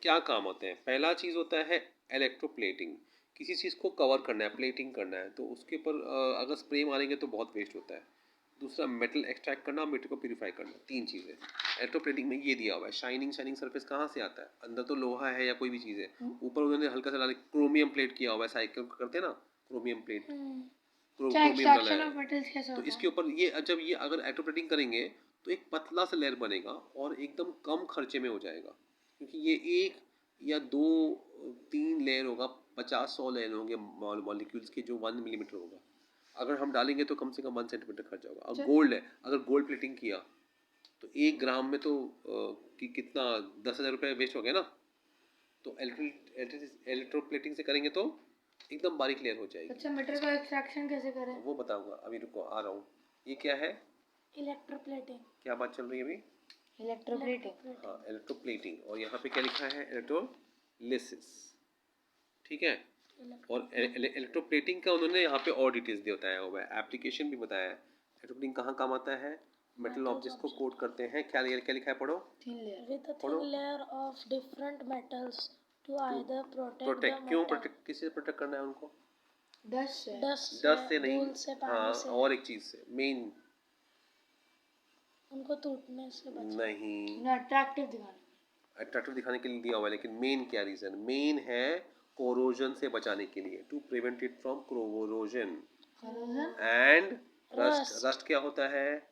क्या काम होते हैं? पहला चीज़ होता है इलेक्ट्रोप्लेटिंग, किसी चीज़ को कवर करना है, प्लेटिंग करना है, तो उसके ऊपर अगर स्प्रे मारेंगे तो बहुत वेस्ट होता है। दूसरा मेटल एक्सट्रैक्ट करना, मेटल को प्यूरिफाई करना, 3 चीज़ें। इलेक्ट्रोप्लेटिंग में ये दिया हुआ है। शाइनिंग शाइनिंग सरफेस कहाँ से आता है? अंदर तो लोहा है या कोई भी चीज़ है, ऊपर उन्होंने हल्का सा क्रोमियम प्लेट किया हुआ है, साइकिल करते हैं ना क्रोमियम प्लेट, क्रोमियम डाला है। तो इसके ऊपर ये जब ये अगर इलेक्ट्रोप्लेटिंग करेंगे तो एक पतला सा लेयर बनेगा और एकदम कम खर्चे में हो जाएगा, क्योंकि ये एक या दो 3 लेयर होगा, 50-100 लेयर होंगे मॉलिक्यूल्स के, जो 1 मिलीमीटर होगा। अगर हम डालेंगे तो कम से कम 1 सेंटीमीटर खर्च होगा। अब गोल्ड है, अगर गोल्ड प्लेटिंग किया तो 1 ग्राम में तो कितना 10,000 रुपये वेस्ट हो गया ना। तो इलेक्ट्रोप्लेटिंग से करेंगे तो एकदम बारीक लेयर हो जाएगी। अच्छा, मेटल का एक्सट्रैक्शन कैसे करें? वो बताऊंगा, अभी रुको आ रहा हूँ। ये क्या है? इलेक्ट्रोप्लेटिंग। क्या बात चल रही है अभी? इलेक्ट्रोप्लेटिंग। हाँ, इलेक्ट्रोप्लेटिंग। और यहाँ पे क्या लिखा है? इलेक्ट्रोलिसिस। ठीक है। और इलेक्ट्रोप्लेटिंग का उन्होंने यहाँ पे और डिटेल्स दिया बताया हुआ है, एप्लीकेशन भी बताया है। इलेक्ट्रोप्लेटिंग कहाँ काम आता है? मेटल ऑब्जेक्ट्स को कोट करते हैं। क्या लिखा है? पढ़ो। With a thin layer of different metals to either protect the क्यों metal प्रोटेक्ट, किससे प्रोटेक्ट करना है उनको? डस्ट से नहीं, धूल से, पानी हाँ, से, और एक चीज से, मेन उनको टूटने से बचाना। नहीं, अट्रैक्टिव दिखाने के लिए दिया हुआ है, लेकिन मेन क्या रीजन? मेन है कोरोजन से बचाने के लिए, to prevent it from corrosion and rust क्या होता है?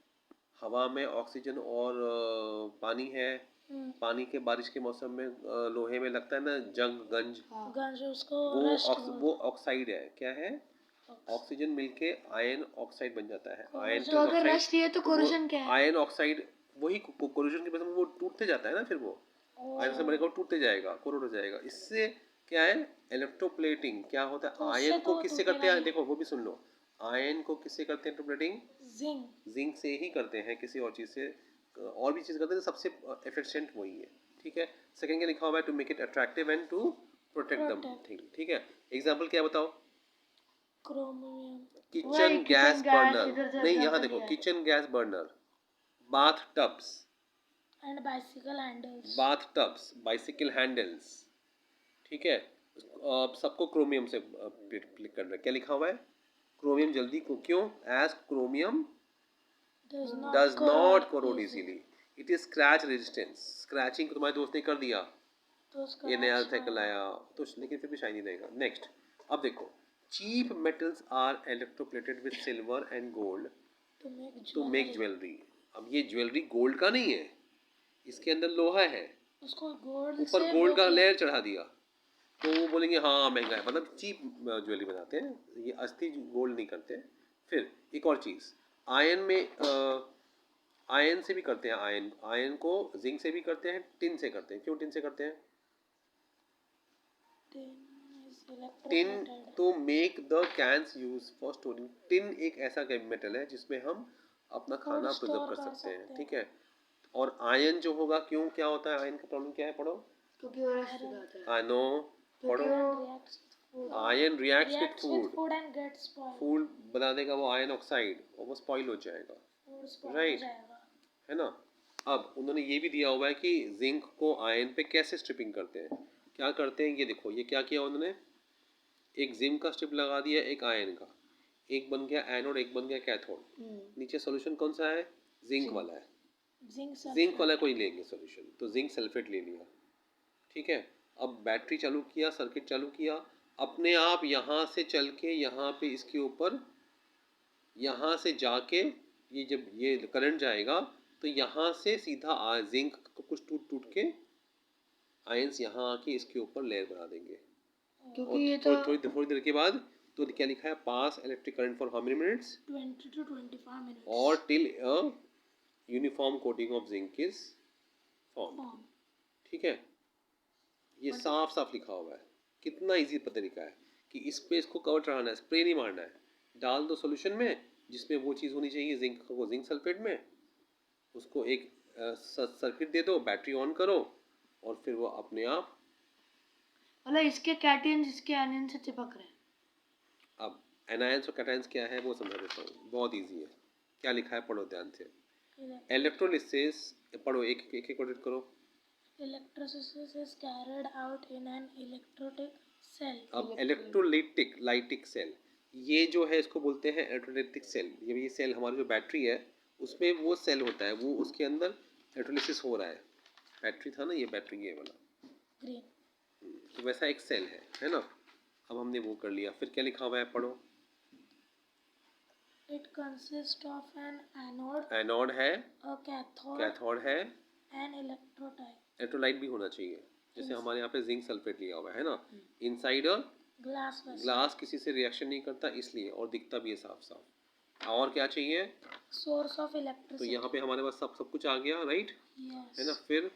हवा में ऑक्सीजन और पानी है। पानी के बारिश के मौसम में लोहे में लगता है ना गंज, उसको वो ऑक्साइड है। क्या है? ऑक्सीजन मिलके आयन ऑक्साइड बन जाता है। आयन तो अगर रस्ट है तो कोरोजन क्या है? आयन ऑक्साइड वही कोरोजन की वजह से वो टूटते जाता है ना, फिर वो आयन से बनेगा, टूटते जाएगा, कोरोड हो जाएगा। इससे क्या है? इलेक्ट्रोप्लेटिंग क्या होता है? तो आयन को किससे करते हैं? देखो वो भी सुन लो। आयन को किससे करते हैं इलेक्ट्रोप्लेटिंग? जिंक से ही करते हैं, किसी और चीज से और भी चीज करते हैं, सबसे एफिशिएंट वही है। ठीक है। सेकंड क्या लिखा हुआ है? To make it attractive and to protect the thing. ठीक है। एग्जांपल क्या बताओ? क्रोमियम, किचन गैस बर्नर, नहीं यहाँ देखो, kitchen gas burner, bath tubs and bicycle handles. ठीक है। सबको क्रोमियम से क्लिक करना है। क्या लिखा हुआ है? क्रोमियम जल्दी को, क्यों? As chromium does not corrode easily, it is scratch resistance. Scratching तुम्हारे दोस्त ने कर दिया तो ये नया साइकिल आया तो, लेकिन फिर भी शाइनी रहेगा। नेक्स्ट, अब देखो, cheap metals are electroplated with silver and gold to make jewellery. अब ये ज्वेलरी गोल्ड का नहीं है, इसके अंदर लोहा है, उसको गोल्ड ऊपर गोल्ड का लेयर चढ़ा दिया, तो वो बोलेंगे हाँ महंगा है, मतलब चीप ज्वेलरी बनाते हैं, ये असली गोल्ड नहीं करते। फिर एक और चीज़, आयन में आयन से भी करते हैं। आयन को जिंक से भी करते हैं, टिन से करते हैं। क्यों टिन से करते हैं? Tin to make the cans use for storing. Tin एक ऐसा मेटल है जिसमें हम अपना खाना प्रिजर्व कर सकते हैं। ठीक है। और आयन जो होगा, क्यों, क्या होता है आयन का प्रॉब्लम? क्या है? पढ़ो। आई नो, पढ़ो। आयन रिएक्ट्स विद फूड बना देगा वो आयन ऑक्साइड, और वो स्पॉइल हो जाएगा, राइट, है ना। अब उन्होंने ये भी दिया हुआ है कि जिंक को आयन पे कैसे स्ट्रिपिंग करते हैं। क्या करते हैं? ये देखो, ये क्या किया उन्होंने, एक जिंक का स्ट्रिप लगा दिया, एक आयन का, एक बन गया एनोड, एक बन गया कैथोड। नीचे सॉल्यूशन कौन सा है? जिंक वाला है। जिंक वाला कोई लेंगे सॉल्यूशन, तो जिंक सल्फेट ले लिया। ठीक है। अब बैटरी चालू किया, सर्किट चालू किया, अपने आप यहाँ से चल के यहाँ पे इसके ऊपर, यहाँ से जाके, ये जब ये करंट जाएगा तो यहाँ से सीधा जिंक को कुछ टूट टूट के आयंस यहाँ आके इसके ऊपर लेयर बना देंगे। और ये थोड़ी देर के बाद तो क्या लिखा है? Pass electric current for how many minutes? 20 to 25 minutes. और till a uniform coating of zinc is form. ठीक है। ये साफ साफ लिखा हुआ है। कितना इजी तरीका है कि इस पे इसको कवर चढ़ाना है, स्प्रे नहीं मारना है, डाल दो सॉल्यूशन में जिसमें वो चीज़ होनी चाहिए, जिंक को जिंक सल्फेट में, उसको एक सर्किट दे दो, बैटरी ऑन करो, और फिर वो अपने आप, मतलब इसके कैटायंस इसके एनायंस से चिपक रहे हैं। अब एनायंस और कैटायंस क्या है वो समझा देता हूँ, बहुत इजी है। क्या लिखा है? पढ़ो ध्यान से। इलेक्ट्रोलिसिस, पढ़ो, एक एक ऑडिट करो। Electrolysis is carried out in an electrolytic cell. अब इलेक्ट्रोलाइटिक सेल, ये जो है इसको बोलते हैं इलेक्ट्रोलाइटिक सेल। ये सेल हमारी जो बैटरी है उसमें वो सेल होता है, वो उसके अंदर इलेक्ट्रोलिसिस हो रहा है। बैटरी था ना, ये बैटरी ये वाला Green. तो वैसा एक सेल है ना। अब हमने वो कर लिया, फिर क्या लिखा हुआ है पढ़ो। It consists of an anode, anode है, a cathode, कैथोड है, and electrolyte. इलेक्ट्रोलाइट भी होना चाहिए, जैसे हमारे यहाँ पे जिंक सल्फेट लिया हुआ है ना। Inside Glass vessel. ग्लास किसी से रिएक्शन नहीं करता इसलिए, और दिखता भी है साफ साफ। और क्या चाहिए, Source of तो electricity. यहाँ पे हमारे पास सब कुछ आ गया, राइट Yes. है ना। फिर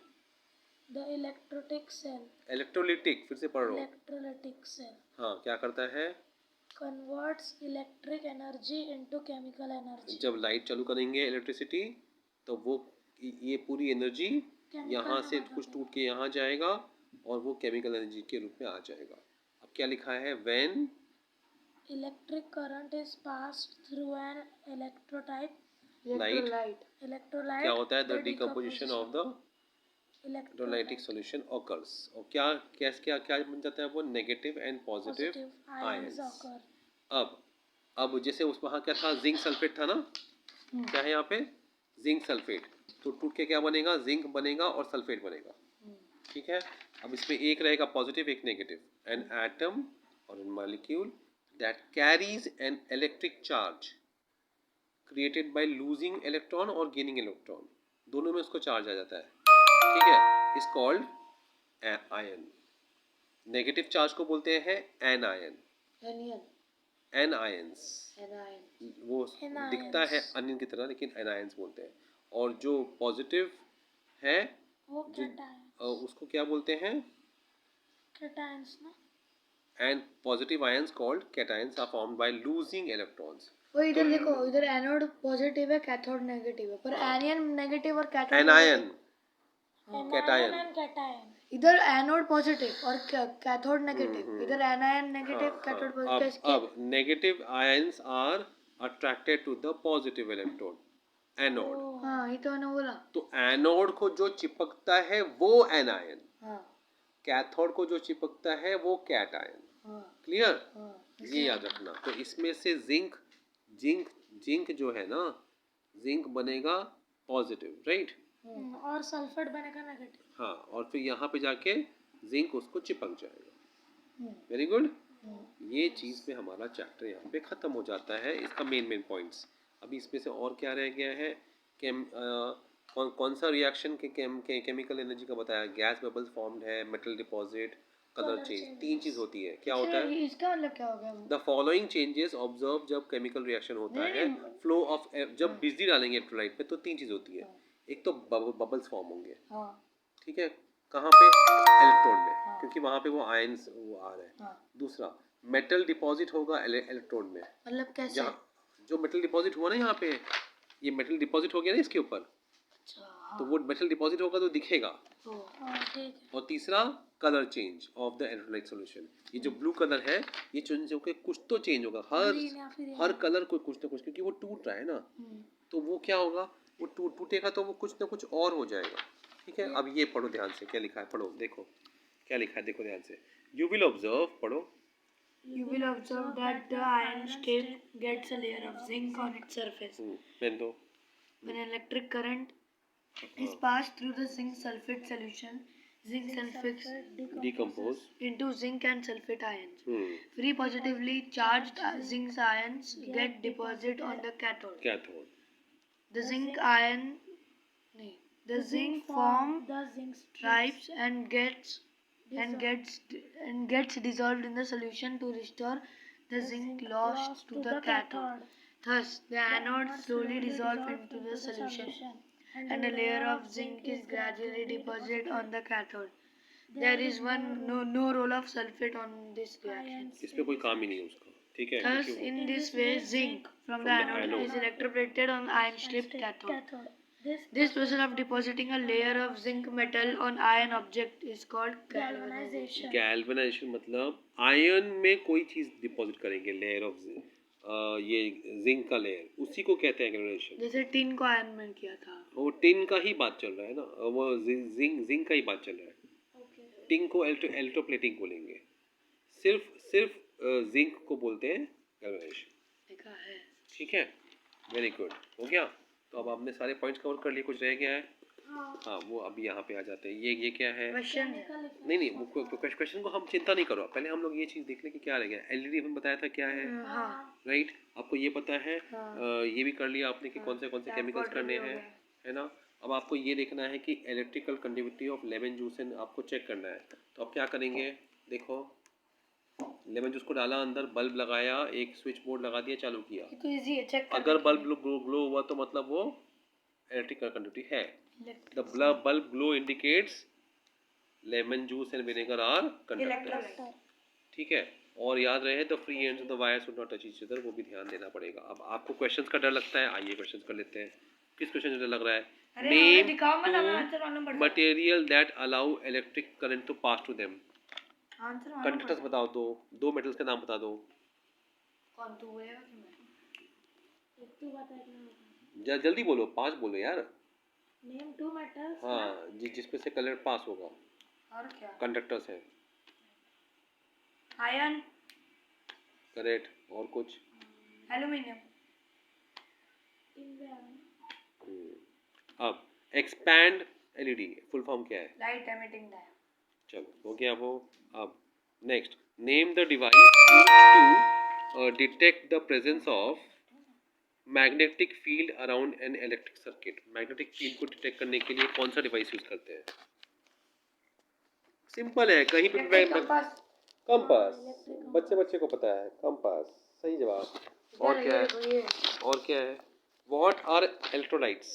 The electrolytic cell. इलेक्ट्रोलिटिक, फिर से पढ़ लो। Electrolytic cell हाँ, क्या करता है, converts electric energy into chemical energy. जब लाइट चालू करेंगे इलेक्ट्रिसिटी तो वो ये पूरी एनर्जी यहाँ से कुछ टूट के यहाँ जाएगा और वो केमिकल एनर्जी के रूप में आ जाएगा। अब क्या लिखा है, when Electric current is passed through an electrolyte. Light Electrolyte. क्या होता है, the decomposition of the electrolytic electrolyte solution occurs. और क्या क्या क्या क्या बन जाता है वो, negative and positive ions ions. occur. अब जैसे उस वहाँ क्या था, जिंक सल्फेट था ना, क्या है यहाँ पे जिंक सल्फेट, तो टूट के क्या बनेगा, जिंक बनेगा और सल्फेट बनेगा। ठीक है, अब इसमें एक रहेगा पॉजिटिव एक नेगेटिव। एन एटम और an molecule that carries an electric charge created by losing electron और गेनिंग इलेक्ट्रॉन, दोनों में उसको चार्ज आ जाता है। ठीक है, is called ion. Negative charge को बोलते हैं एन आयन। एन आयंस, वो दिखता है अनियन की तरह लेकिन एनायंस बोलते हैं। और जो पॉजिटिव है वो जो cations. उसको क्या बोलते हैं, Cations ना. And positive ions called cations are formed by losing electrons. वो इधर देखो, इधर एनोड पॉजिटिव है, कैथोड नेगेटिव है, पर एनियन नेगेटिव और cathode anion Anion cation, and cation. इधर एनोड पॉजिटिव और कैथोड नेगेटिव, इधर एनायन नेगेटिव, कैथोड पॉजिटिव। अब negative ions are attracted to the positive electrode, anode. हाँ, ये तो मैंने बोला। तो एनोड को जो चिपकता है वो एनायन, हाँ कैथोड को जो चिपकता है वो कैटायन। हाँ क्लियर, हाँ। ये याद रखना। तो इसमें से जिंक जिंक जिंक जो है ना, जिंक बनेगा पॉजिटिव, राइट। और सल्फेट बनेगा नेगेटिव. हाँ, और फिर यहाँ पे जाके जिंक उसको चिपक जाएगा। वेरी गुड, ये चीज़ पे हमारा चैप्टर यहाँ पे ख़त्म हो जाता है, इसका मेन पॉइंट्स। अभी इसमें से और क्या रह गया है, कौन सा रिएक्शन के केमिकल एनर्जी का बताया, गैस बबल्स फॉर्म्ड है, मेटल डिपॉजिट, कलर चेंज, तीन चीज़ होती है। क्या होता है, इसका मतलब क्या हो गया? द फॉलोइंग चेंजेस ऑब्जर्व जब केमिकल रिएक्शन होता है, फ्लो ऑफ जब बिजली डालेंगे इलेक्ट्रोलाइट पे तो तीन चीज़ होती है। एक तो बबल्स फॉर्म होंगे, ठीक है, कहाँ पे, इलेक्ट्रोड में, क्योंकि वहाँ पे वो आयंस वो आ रहे हैं। दूसरा, मेटल डिपॉजिट होगा इलेक्ट्रोड में, मतलब कैसे? जहाँ जो मेटल डिपॉजिट हुआ ना, यहाँ पे ये मेटल डिपॉजिट हो गया ना इसके ऊपर, तो वो मेटल डिपॉजिट होगा तो दिखेगा। और तीसरा, colour change of the electrolyte solution, ये जो ब्लू कलर है ये चेंज होकर कुछ तो चेंज होगा, हर कलर को कुछ ना कुछ, क्योंकि वो टूट रहा है ना, तो वो क्या होगा, वो टूटेगा तो वो कुछ ना कुछ और हो जाएगा। ठीक है, अब ये पढ़ो ध्यान से, क्या लिखा है पढ़ो, देखो क्या लिखा है, देखो ध्यान से। यू विल ऑब्जर्व, पढ़ो। You will observe that the iron strip gets a layer of zinc on its surface. When electric current is passed through the zinc sulfate solution, zinc sulfate decompose into zinc and sulfate ions. Free positively charged zinc ions get deposited on the cathode. The zinc form the zinc stripes and gets dissolved in the solution to restore the zinc lost to the cathode. Thus, the anode slowly dissolves into the solution, and a layer of zinc is gradually deposited on the cathode. There is no role of sulfate on this reaction. इसमें कोई काम ही नहीं है उसका, ठीक है। Thus, in this way, zinc from the anode is electroplated on iron strip cathode. This process of depositing a layer of zinc metal on iron object is called galvanization. Galvanisation मतलब ion में कोई चीज deposit करेंगे, layer of ये zinc का layer, उसी को कहते हैं गैल्वेनाइजेशन। जैसे टिन को आयन में किया था। वो टिन का ही बात चल रहा है ना, वो जिंक का ही बात चल रहा है। Okay. टिन को इलेक्ट्रोप्लेटिंग बोलेंगे, सिर्फ जिंक को बोलते हैं गैल्वेनाइजेशन। देखा है। ठीक है, वेरी गुड, हो गया। तो अब आपने सारे पॉइंट्स कवर कर लिए, कुछ रह गया है? हाँ, वो अभी यहाँ पे आ जाते हैं। ये क्या है? क्वेश्चन नहीं, वो क्वेश्चन को हम चिंता नहीं करो, पहले हम लोग ये चीज़ देख लें कि क्या रह गया। एलईडी हमने बताया था क्या है, हाँ राइट? आपको ये पता है, हाँ। ये भी कर लिया आपने कि कौन से केमिकल्स करने हैं, है ना? अब आपको ये देखना है कि electrical conductivity of lemon juice आपको चेक करना है। तो आप क्या करेंगे, देखो लेमन जूस को डाला अंदर, बल्ब लगाया, एक स्विच बोर्ड लगा दिया, चालू किया। ये तो इजी है, चेक अगर बल्ब ग्लो हुआ तो मतलब वो इलेक्ट्रिकल कंडक्टिविटी है। The bulb glow indicates lemon juice and vinegar are conductors. ठीक है, और याद रहे the free ends of the wire should not touch each other, वो भी ध्यान देना पड़ेगा। अब आपको क्वेश्चंस का डर लगता है, आइए क्वेश्चंस कर लेते हैं। किस क्वेश्चन का डर लग रहा है? Name two material that allow electric current to pass to them. Conductors बताओ, दो मेटल्स के नाम बता दो। कौन तू है? जल्दी बोलो, 5 बोलो यार। Name 2 metals. हाँ जी, जिसपे से करंट पास होगा, और क्या? कंडक्टर्स है। आयरन, करेक्ट, और कुछ? एल्यूमिनियम। अब एक्सपैंड एलईडी फुल फॉर्म क्या है? Light emitting diode. चलो, हो गया वो। अब next, name the device used to detect the presence of magnetic field around an electric circuit. Magnetic field को डिटेक्ट करने के लिए कौन सा डिवाइस यूज करते हैं? सिंपल है, कहीं पे कंपास। बच्चे को पता है, कंपास सही जवाब। और क्या है? और क्या है? What are electrolytes?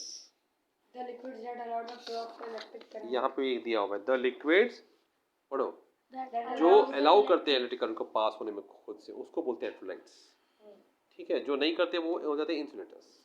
The liquids that allow the flow of electric current. यहाँ पे एक दिया हुआ है, द लिक्विड्स, पढ़ो, जो अलाउ करते हैं इलेक्ट्रिक करंट को पास होने में खुद से, उसको बोलते हैं इलेक्ट्रोलाइट्स। ठीक है, जो नहीं करते वो हो जाते हैं इंसुलेटर्स।